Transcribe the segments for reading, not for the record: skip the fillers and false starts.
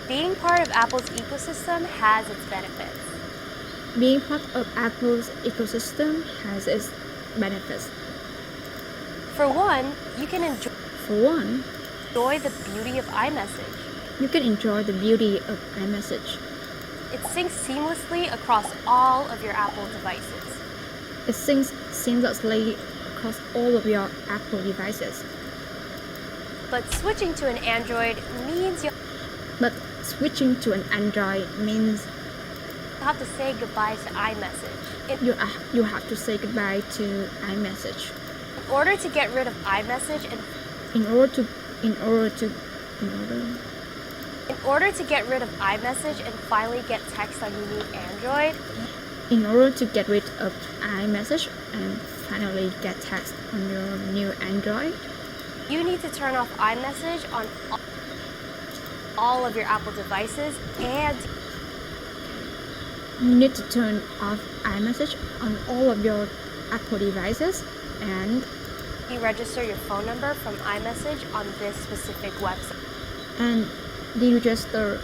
Being part of Apple's ecosystem has its benefits. Being part of Apple's ecosystem has its benefits. For one, you can For one, enjoy the beauty of iMessage. you can enjoy the beauty of iMessage. It syncs seamlessly across all of your Apple devices. It syncs seamlessly across all of your Apple devices. But switching to an Android means But switching to an Android means you'll have to say goodbye to iMessage. you have to say goodbye to iMessage. In order to get rid of iMessage and In order to get rid of iMessage and finally get text on your new Android, In order to get rid of iMessage and finally get text on your new Android, you need to turn off iMessage on all of your Apple devices and you need to turn off iMessage on all of your Apple devices and deregister your phone number from iMessage on this specific website. and deregister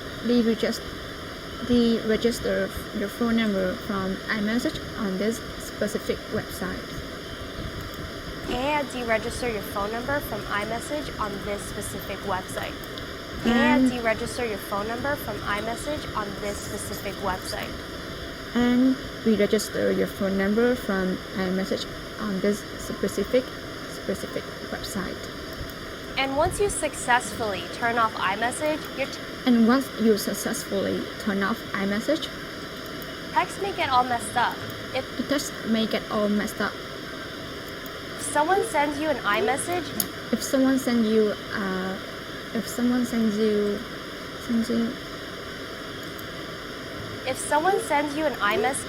your phone number from iMessage on this specific website. And deregister your phone number from iMessage on this specific website. And deregister your phone number from iMessage on this specific website. And re-register your phone number from iMessage on this specific website. And once you successfully turn off iMessage, your And once you successfully turn off iMessage, text may get all messed up. If the text may get all messed up. someone sends you an iMessage, If someone sends you if someone sends you an iMessage,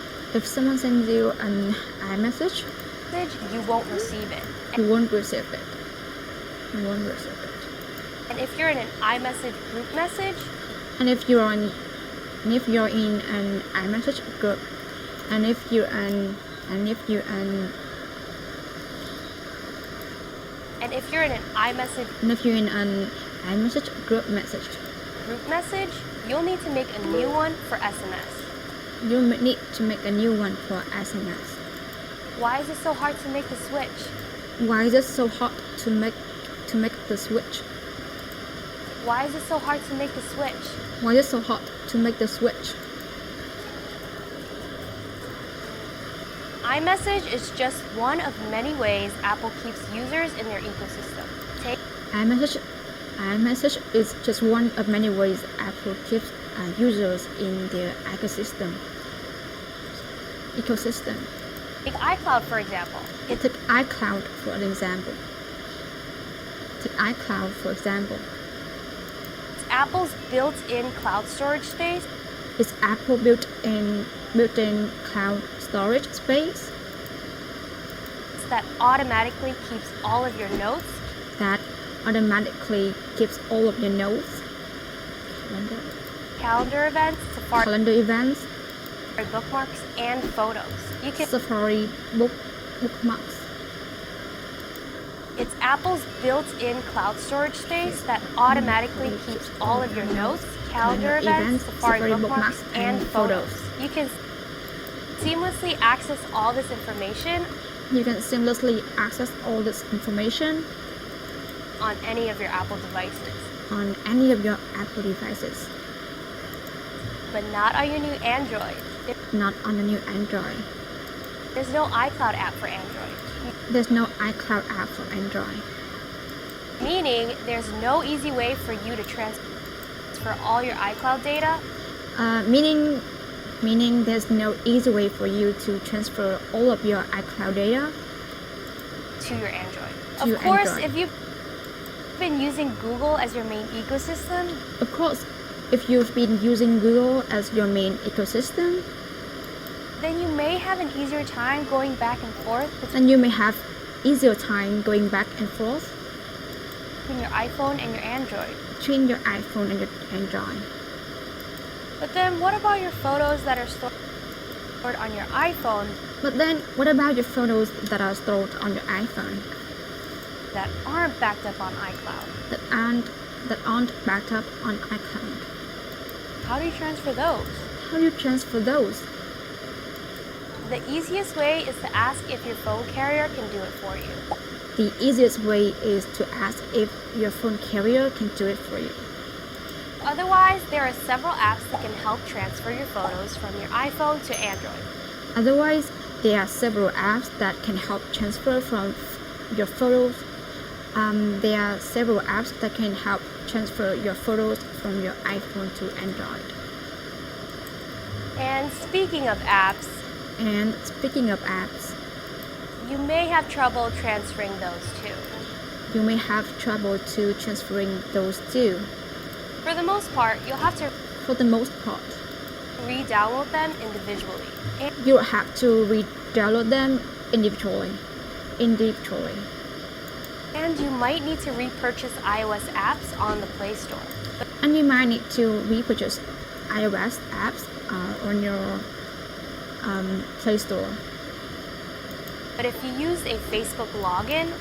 you won't receive it. you won't receive it. And if you're in an iMessage group message, And if you're in an iMessage group, and if you're in an iMessage group message, you'll need to make a new one for SMS. you need to make a new one for SMS. Why is it so hard to make the switch? Why is it so hard to make the switch? Why is it so hard to make the switch? Why is it so hard to make the switch? iMessage is just one of many ways Apple keeps users in their ecosystem. iMessage is just one of many ways Apple keeps users in their ecosystem. Take iCloud, for example. Take iCloud for example. It's Apple's built-in cloud storage space It's Apple built-in cloud storage space that automatically keeps all of your notes, calendar events, calendar events, bookmarks, and photos. You can Safari bookmarks. It's Apple's built-in cloud storage space that automatically keeps all of your notes, calendar events, Safari bookmarks, and photos. You can seamlessly access all this information You can seamlessly access all this information on any of your Apple devices, but not on your new Android. Not on the new Android. There's no iCloud app for Android. There's no iCloud app for Android. Meaning there's no easy way for you to transfer all your iCloud data Meaning there's no easy way for you to transfer all of your iCloud data to your Android. To your Of course, Android. if you've been using Google as your main ecosystem, Of course, if you've been using Google as your main ecosystem, then you may have an easier time going back and forth then you may have easier time going back and forth between your iPhone and your Android. between your iPhone and your Android. But then what about your photos that are stored on your iPhone But then, what about your photos that are stored on your iPhone that aren't backed up on iCloud? that aren't backed up on iCloud? how do you transfer those? How do you transfer those? The easiest way is to ask if your phone carrier can do it for you. The easiest way is to ask if your phone carrier can do it for you. Otherwise, there are several apps that can help transfer your photos from your iPhone to Android. Otherwise, there are several apps that can help transfer from your photos. There are several apps that can help transfer your photos from your iPhone to Android. And speaking of apps, you may have trouble transferring those too. You may have trouble to transferring those too. For the most part, you'll have to re-download them individually. You'll have to re-download them individually. And you might need to repurchase iOS apps on the Play Store. And you might need to repurchase iOS apps on your Play Store. But if you use a Facebook login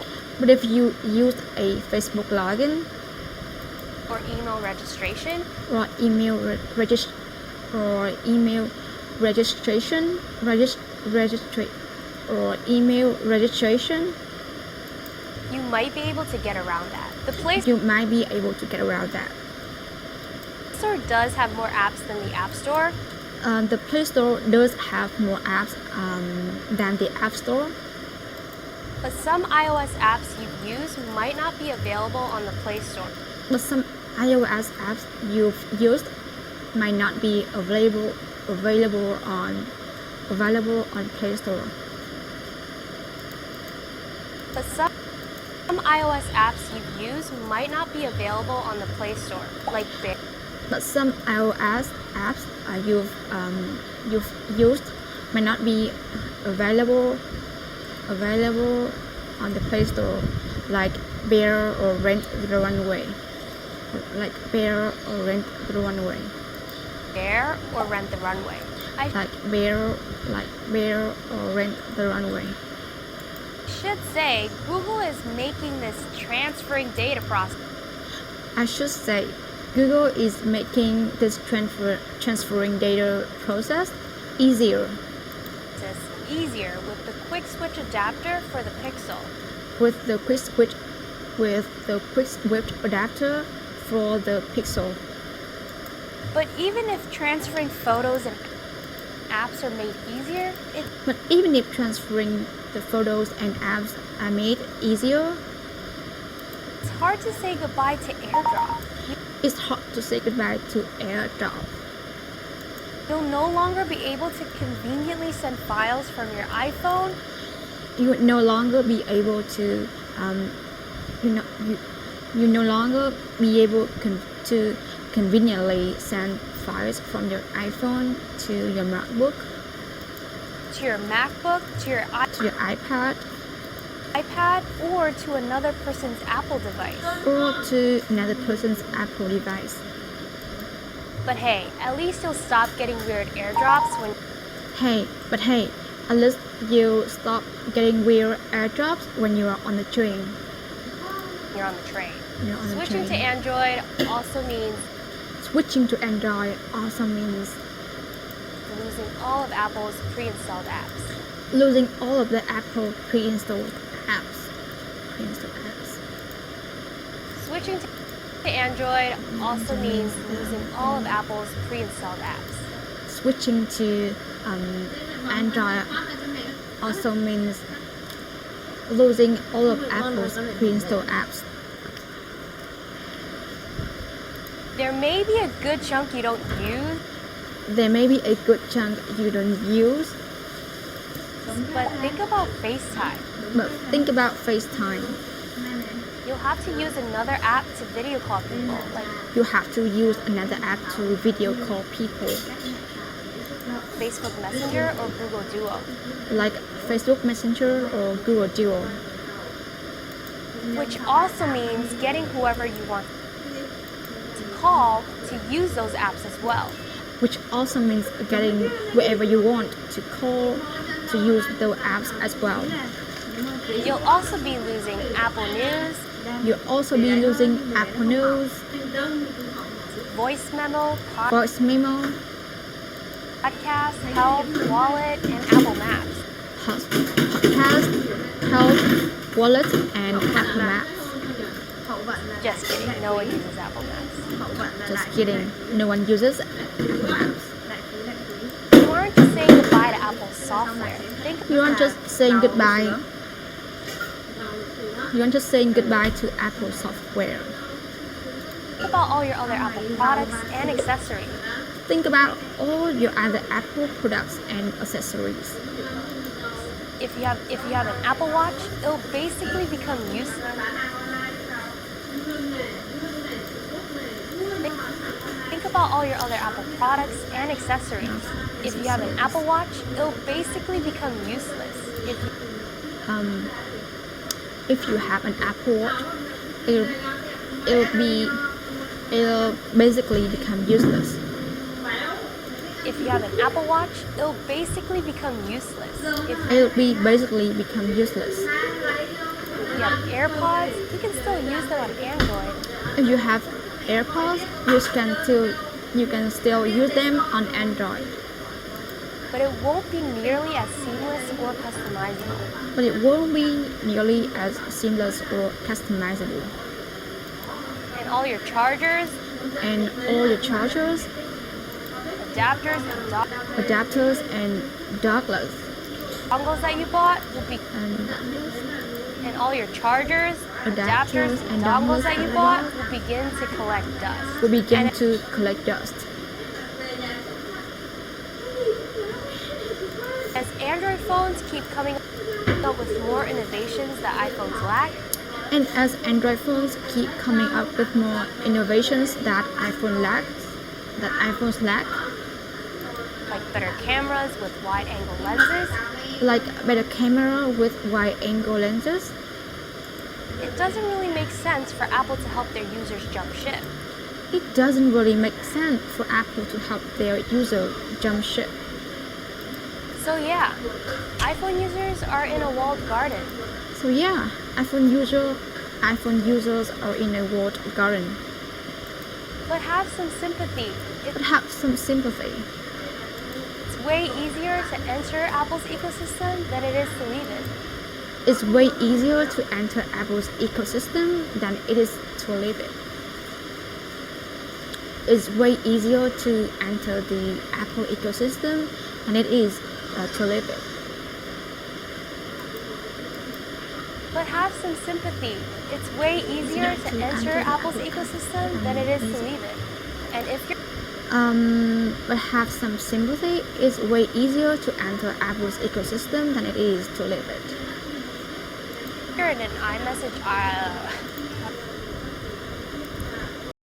or email registration, you might be able to get around that. The Play Store does have more apps than the App Store. The Play Store does have more apps than the App Store. But some iOS apps you use might not be available on the Play Store. But some iOS apps you've used might not be available on Play Store. But some iOS apps you've used might not be available on the Play Store, like But some iOS apps you've used might not be available on the Play Store, like Bear or Rent the Runway. Bear or Rent the Runway. I should say Google is making this transferring data process. Transferring data process easier. Easier with the quick switch adapter for the Pixel. With the quick switch adapter for the Pixel. But even if transferring photos and apps are made easier, it's hard to say goodbye to AirDrop. You'll no longer be able to conveniently send files from your iPhone. You would no longer be able to conveniently send files from your iPhone to your MacBook, to your iPad, or to another person's Apple device. But hey, at least you'll stop getting weird airdrops when you're on the train. Switching to Android also means losing all of Apple's pre-installed apps. Switching to Android also means losing all of Apple's pre-installed apps. Switching to Android also means losing all of Apple's pre-installed apps. There may be a good chunk you don't use. But think about FaceTime. You'll have to use another app to video call people. Facebook Messenger or Google Duo. Which also means getting whoever you want to call to use those apps as well. You'll also be losing Apple News, voice memo, voice memo, podcast, help, wallet, and Apple Maps. podcast, help, wallet, and Apple Maps. Just kidding, no one uses Apple Maps. Just kidding, no one uses Apple Maps. You aren't just saying goodbye to Apple software. You aren't just saying goodbye. You aren't just saying goodbye to Apple software. Think about all your other Apple products and accessories. Think about all your other Apple products and accessories. If you have an Apple Watch, it'll basically become useless. Think about all your other Apple products and accessories. If you have an Apple Watch, it'll basically become useless. If you have an Apple Watch, it'll basically become useless. If you have an Apple Watch, it'll basically become useless. It'll be basically become useless. If you have AirPods, you can still use them on Android. If you have AirPods, you can still use them on Android. But it won't be nearly as seamless or customizable. But it won't be nearly as seamless or customizable. And all your chargers, adapters and donglers dongles that you bought will be and all your chargers, adapters and dongles that you bought will begin to collect dust. As Android phones keep coming up with more innovations that iPhones lack, and as Android phones keep coming up with more innovations that iPhones lack, like better cameras with wide-angle lenses, it doesn't really make sense for Apple to help their users jump ship. It doesn't really make sense for Apple to help their user jump ship. So yeah, iPhone users are in a walled garden. iPhone users are in a walled garden. But have some sympathy. It's way easier to enter Apple's ecosystem than it is to leave it. It's way easier to enter Apple's ecosystem than it is to leave it. It's way easier to enter the Apple ecosystem than it is to leave it. But have some sympathy. It's way easier to enter Apple's ecosystem than it is to leave it. And if you're but have some sympathy. It's way easier to enter Apple's ecosystem than it is to leave it. you're in an iMessage